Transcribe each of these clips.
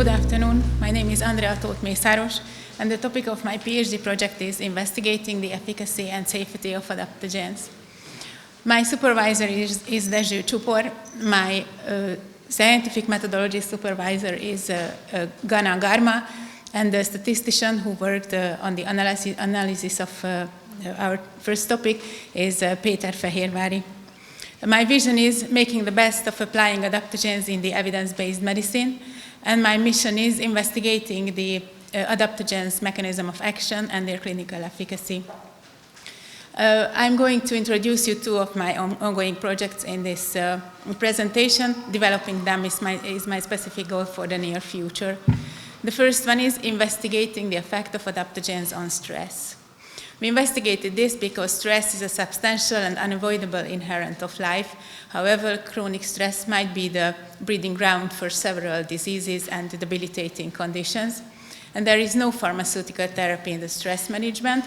Good afternoon. My name is Andrea Tóth-Mészáros, and the topic of my PhD project is investigating the efficacy and safety of adaptogens. My supervisor is Dezső Csupor. My scientific methodology supervisor is Gana Garma, and the statistician who worked on the analysis of our first topic is Péter Fehérvári. My vision is making the best of applying adaptogens in the evidence-based medicine, and my mission is investigating the adaptogens mechanism of action and their clinical efficacy. I'm going to introduce you two of my ongoing projects in this presentation. Developing them is my specific goal for the near future. The first one is investigating the effect of adaptogens on stress. We investigated this because stress is a substantial and unavoidable inherent of life. However, chronic stress might be the breeding ground for several diseases and debilitating conditions. And there is no pharmaceutical therapy in the stress management.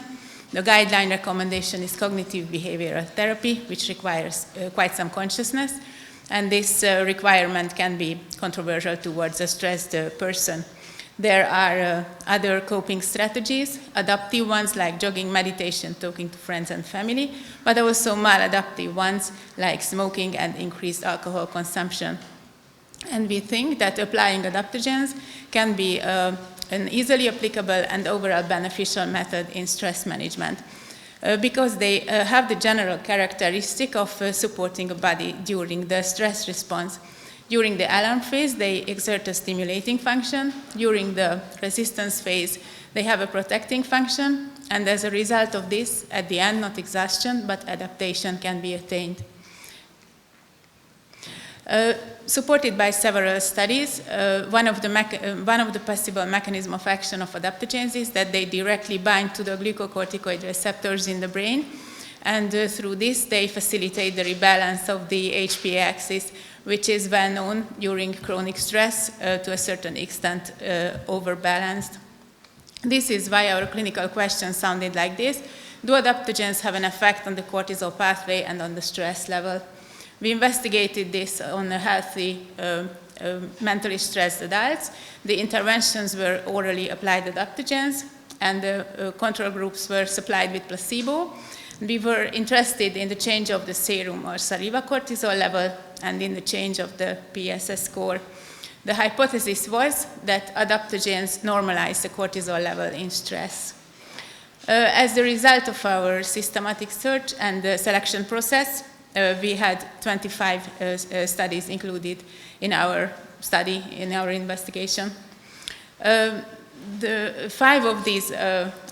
The guideline recommendation is cognitive behavioral therapy, which requires quite some consciousness. And this requirement can be controversial towards a stressed person. There are other coping strategies, adaptive ones like jogging, meditation, talking to friends and family, but also maladaptive ones like smoking and increased alcohol consumption. And we think that applying adaptogens can be an easily applicable and overall beneficial method in stress management because they have the general characteristic of supporting a body during the stress response. During the alarm phase, they exert a stimulating function. During the resistance phase, they have a protecting function. And as a result of this, at the end, not exhaustion, but adaptation can be attained. Supported by several studies, one of the possible mechanisms of action of adaptogens is that they directly bind to the glucocorticoid receptors in the brain. And through this, they facilitate the rebalance of the HPA axis, which is well known during chronic stress, to a certain extent overbalanced. This is why our clinical question sounded like this. Do adaptogens have an effect on the cortisol pathway and on the stress level? We investigated this on healthy, mentally stressed adults. The interventions were orally applied adaptogens, and the control groups were supplied with placebo. We were interested in the change of the serum or saliva cortisol level and in the change of the PSS score. The hypothesis was that adaptogens normalize the cortisol level in stress. As the result of our systematic search and the selection process, we had 25 studies included in our study, in our investigation. The 5 of these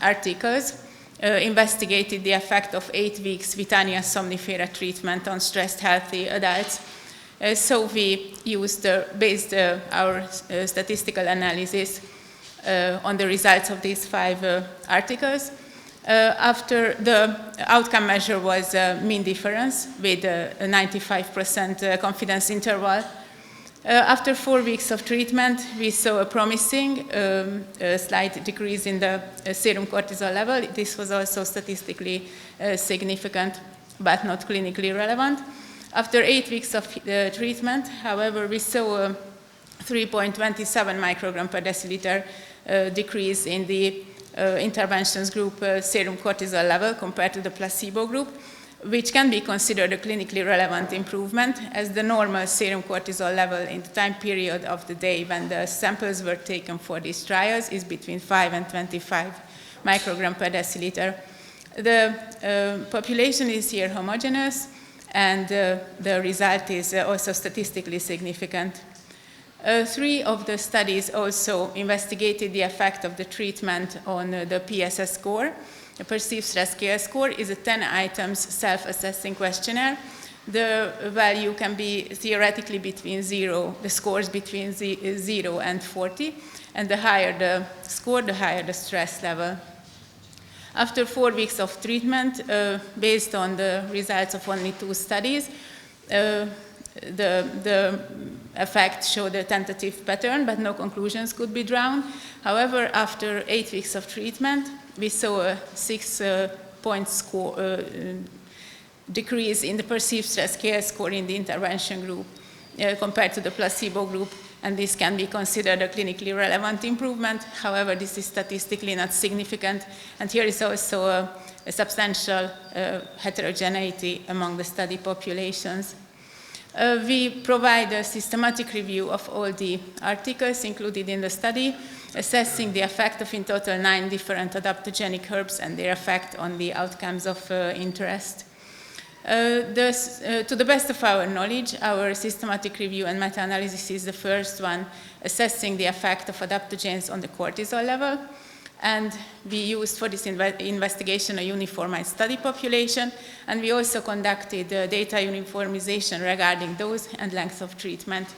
articles investigated the effect of 8 weeks Vitania somnifera treatment on stressed healthy adults. So we based our statistical analysis on the results of these 5 articles. After the outcome measure was mean difference with a 95% confidence interval. After 4 weeks of treatment, we saw a promising slight decrease in the serum cortisol level. This was also statistically significant, but not clinically relevant. After 8 weeks of treatment, however, we saw a 3.27 microgram per deciliter decrease in the interventions group serum cortisol level compared to the placebo group, which can be considered a clinically relevant improvement, as the normal serum cortisol level in the time period of the day when the samples were taken for these trials is between 5 and 25 microgram per deciliter. The population is here homogeneous, and the result is also statistically significant. 3 of the studies also investigated the effect of the treatment on the PSS score. The perceived stress scale score is a 10 items self-assessing questionnaire. The value can be theoretically between 0, the scores between 0 and 40, and the higher the score, the higher the stress level. After 4 weeks of treatment, based on the results of only 2 studies, the effect showed a tentative pattern, but no conclusions could be drawn. However, after 8 weeks of treatment, we saw a 6-point decrease in the perceived stress scale score in the intervention group compared to the placebo group. and this can be considered a clinically relevant improvement. However, this is statistically not significant, and here is also a substantial heterogeneity among the study populations. We provide a systematic review of all the articles included in the study, assessing the effect of in total 9 different adaptogenic herbs and their effect on the outcomes of interest. To the best of our knowledge, our systematic review and meta-analysis is the first one assessing the effect of adaptogens on the cortisol level. And we used for this investigation a uniformized study population, and we also conducted data uniformization regarding dose and length of treatment.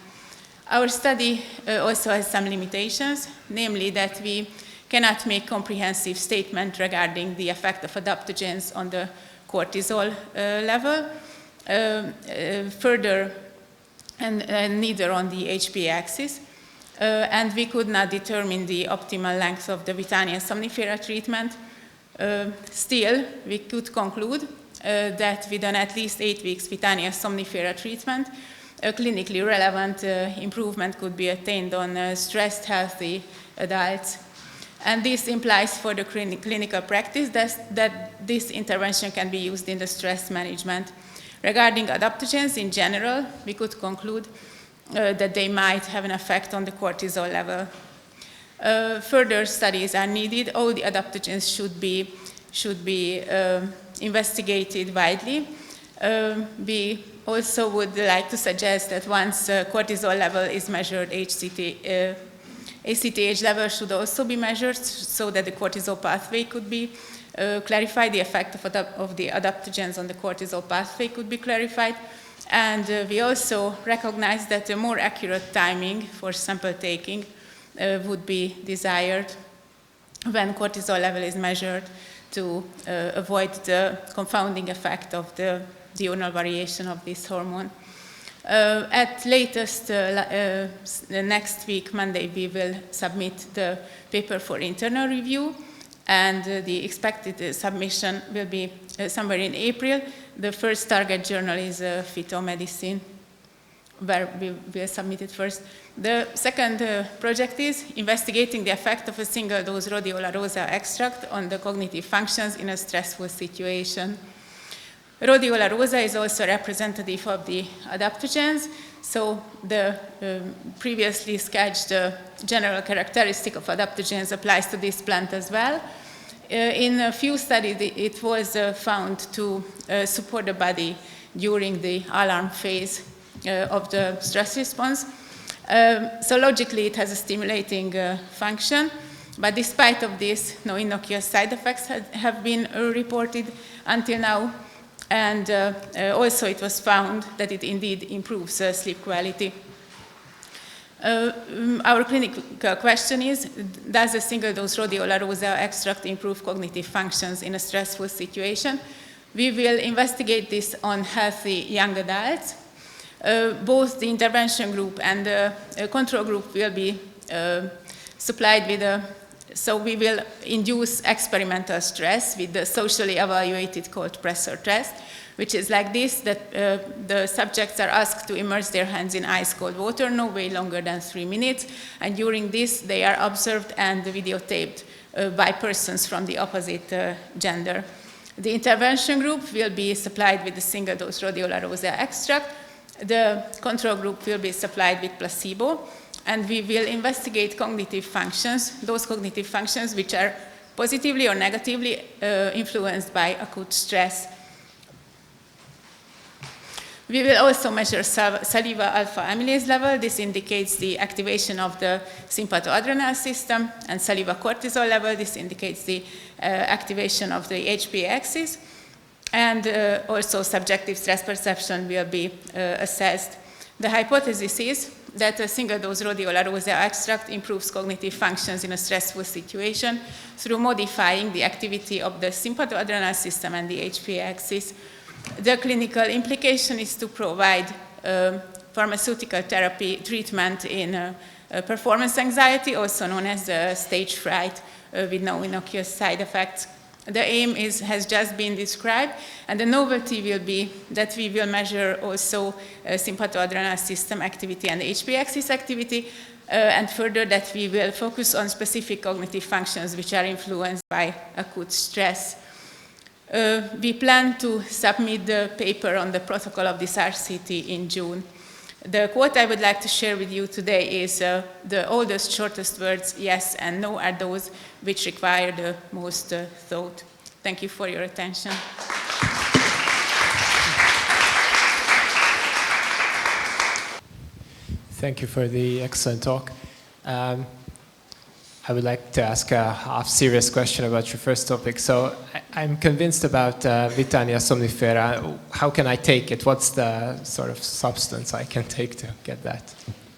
Our study also has some limitations, namely that we cannot make comprehensive statement regarding the effect of adaptogens on the cortisol level, further, and neither on the HPA axis. And we could not determine the optimal length of the Vitalia somnifera treatment. Still, we could conclude that with an at least 8 weeks Vitalia somnifera treatment, a clinically relevant improvement could be attained on stressed, healthy adults. And this implies for the clinical practice that this intervention can be used in the stress management. Regarding adaptogens in general, we could conclude that they might have an effect on the cortisol level. Further studies are needed. All the adaptogens should be investigated widely. We also would like to suggest that once cortisol level is measured, ACTH level should also be measured so that the cortisol pathway could be clarified, the effect of the adaptogens on the cortisol pathway could be clarified. And we also recognize that a more accurate timing for sample taking would be desired when cortisol level is measured to avoid the confounding effect of the diurnal variation of this hormone. At latest next week, Monday, we will submit the paper for internal review, and the expected submission will be somewhere in April. The first target journal is Phytomedicine, where we will submit it first. The second project is investigating the effect of a single-dose rhodiola rosea extract on the cognitive functions in a stressful situation. Rhodiola rosea is also representative of the adaptogens, so the previously sketched general characteristic of adaptogens applies to this plant as well. In a few studies, it was found to support the body during the alarm phase of the stress response. So logically, it has a stimulating function, but despite of this, no innocuous side effects have been reported until now. And also it was found that it indeed improves sleep quality. Our clinical question is, does a single-dose rhodiola rosea extract improve cognitive functions in a stressful situation? We will investigate this on healthy young adults. Both the intervention group and the control group will be supplied with so we will induce experimental stress with the socially evaluated cold pressor test, which is like this, that the subjects are asked to immerse their hands in ice-cold water no way longer than 3 minutes, and during this they are observed and videotaped by persons from the opposite gender. The intervention group will be supplied with the single-dose rhodiola rosea extract. The control group will be supplied with placebo, and we will investigate cognitive functions, those cognitive functions which are positively or negatively influenced by acute stress. We will also measure saliva alpha amylase level. This indicates the activation of the sympathoadrenal system, and saliva cortisol level. This indicates the activation of the HPA axis. And also subjective stress perception will be assessed. The hypothesis is that a single-dose rhodiola rosea extract improves cognitive functions in a stressful situation through modifying the activity of the sympathoadrenal system and the HPA axis. The clinical implication is to provide pharmaceutical therapy treatment in performance anxiety, also known as stage fright, with no innocuous side effects. The aim has just been described, and the novelty will be that we will measure also sympathoadrenal system activity and HPA-axis activity, and further that we will focus on specific cognitive functions which are influenced by acute stress. We plan to submit the paper on the protocol of this RCT in June. The quote I would like to share with you today is the oldest, shortest words, yes and no, are those which require the most thought. Thank you for your attention. Thank you for the excellent talk. I would like to ask a half-serious question about your first topic. So I'm convinced about Vitania somnifera. How can I take it? What's the sort of substance I can take to get that?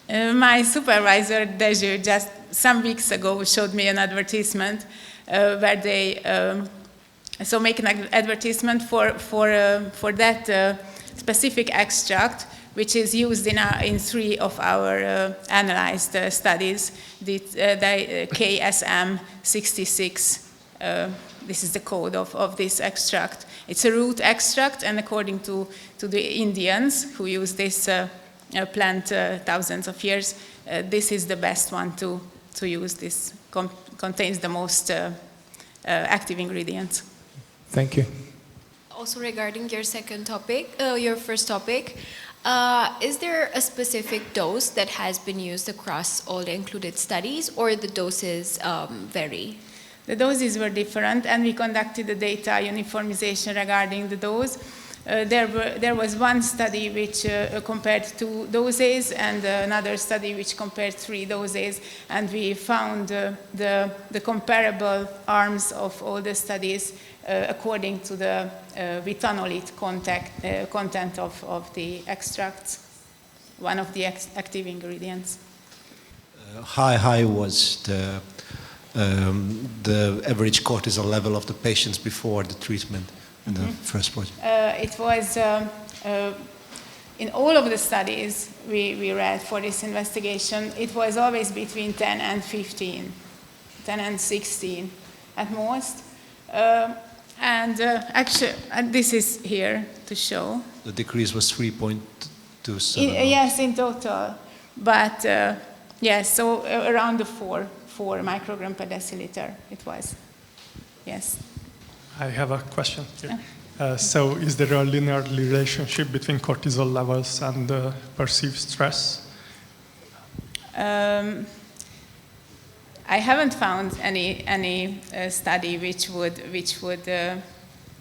My supervisor, Dezső, just some weeks ago showed me an advertisement where they make an advertisement for that specific extract, which is used in 3 of our analyzed studies, the KSM 66. This is the code of this extract. It's a root extract, and according to the Indians who use this plant thousands of years, this is the best one to use. This contains the most active ingredients. Thank you. Also regarding your second topic, your first topic, is there a specific dose that has been used across all the included studies, or the doses vary? The doses were different, and we conducted the data uniformization regarding the dose. There was one study which compared 2 doses, and another study which compared 3 doses, and we found the comparable arms of all the studies according to the vithanolate content of the extracts, one of the active ingredients. How high was the average cortisol level of the patients before the treatment in the first project? It was, in all of the studies we read for this investigation, it was always between 10 and 15, 10 and 16 at most. Actually, this is here to show. The decrease was 3.27. Yes, in total. But yes, so around the 4 microgram per deciliter it was. Yes. I have a question here. So is there a linear relationship between cortisol levels and perceived stress? I haven't found any study which would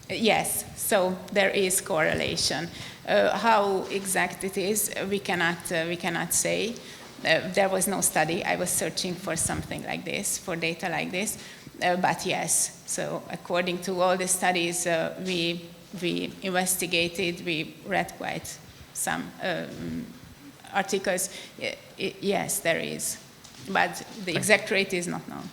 yes, so there is correlation. How exact it is, we cannot say. There was no study. I was searching for something like this, for data like this, but yes. So according to all the studies we investigated, we read quite some articles. Yes, there is. But the exact rate is not known.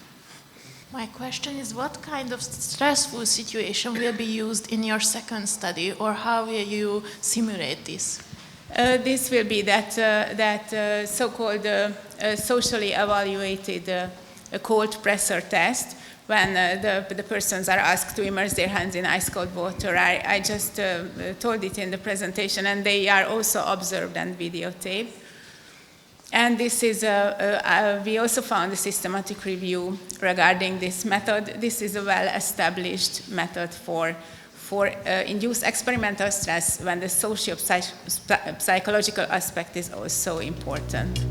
My question is, what kind of stressful situation will be used in your second study, or how will you simulate this? This will be that so-called socially evaluated cold pressure test, when the persons are asked to immerse their hands in ice-cold water. I just told it in the presentation, and they are also observed and videotaped. And this is we also found a systematic review regarding this method. This is a well-established method for induced experimental stress when the socio-psychological aspect is also important.